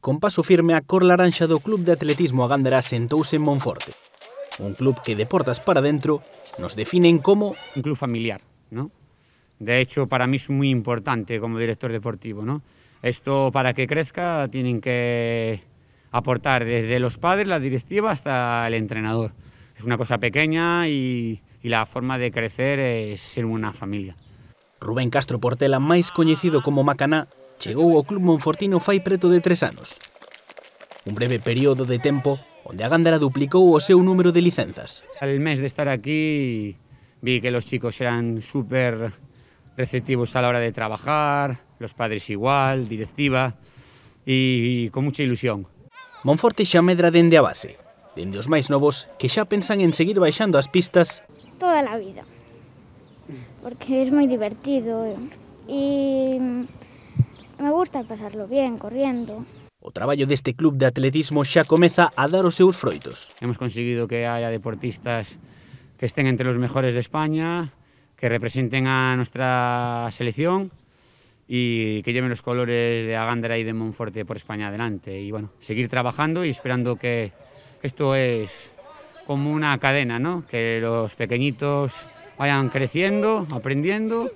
Con paso firme a cor laranxa do Club de Atletismo A Gándara sentouse en Monforte. Un club que de portas para dentro nos definen como un club familiar, ¿no? De hecho, para mí es muy importante como director deportivo, ¿no? Esto, para que crezca, tienen que aportar desde los padres, la directiva, hasta el entrenador. Es una cosa pequeña y la forma de crecer es ser una familia. Rubén Castro Portela, máis coñecido como Macaná, chegou ao club monfortino fai preto de 3 anos. Un breve período de tempo onde a Gándara duplicou o seu número de licenzas. Al mes de estar aquí vi que los chicos eran súper receptivos a la hora de trabajar, los padres igual, directiva y con mucha ilusión. Monforte xa medra dende a base, dende os máis novos que xa pensan en seguir baixando as pistas toda la vida, porque es muy divertido y me gusta pasarlo bien corriendo. O traballo deste club de atletismo xa comeza a dar os seus froitos. Hemos conseguido que haya deportistas que estén entre los mejores de España, que representen a nuestra selección y que lleven los colores de A Gándara y de Monforte por España adelante. Y bueno, seguir trabajando y esperando que esto es como una cadena, ¿no? Que los pequeñitos vayan creciendo, aprendiendo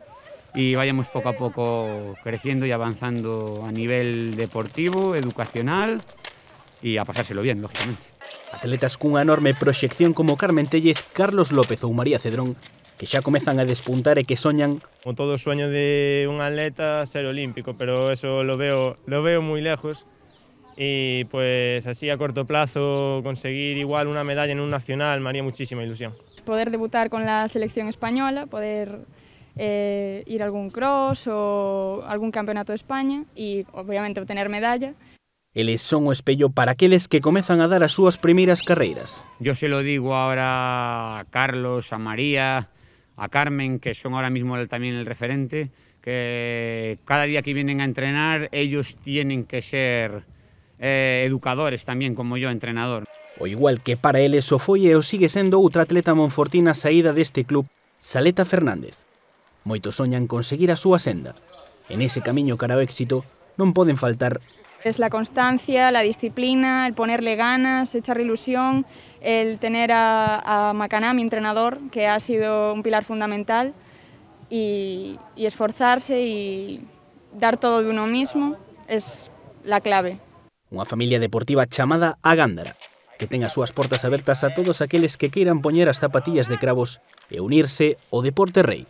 y vayamos poco a poco creciendo y avanzando a nivel deportivo, educacional y a pasárselo bien, lógicamente. Atletas cunha enorme proxección como Carmen Téllez, Carlos López ou María Cedrón, que xa comezan a despuntar e que soñan como todo o sueño de un atleta ser olímpico, pero eso lo veo muy lejos y pues así a corto plazo conseguir igual una medalla en un nacional me haría muchísima ilusión. Poder debutar con la selección española, poder ir a algún cross o algún campeonato de España y obviamente obtener medalla. Eles son o espello para aqueles que comezan a dar as súas primeiras carreiras. Yo se lo digo ahora a Carlos, a María, a Carmen, que son ahora mismo también el referente, que cada día que vienen a entrenar ellos tienen que ser educadores también, como yo, entrenador. O igual que para eles o foi e o sigue sendo outra atleta monfortina saída deste club, Saleta Fernández. Moitos soñan conseguir a súa senda. En ese camiño cara ao éxito non poden faltar es la constancia, la disciplina, el ponerle ganas, echarle ilusión, el tener a Macaná, mi entrenador, que ha sido un pilar fundamental, y esforzarse y dar todo de uno mismo es la clave. Unha familia deportiva chamada A Gándara, que ten as súas portas abertas a todos aqueles que queiran poñer as zapatillas de cravos e unirse ao deporte rei.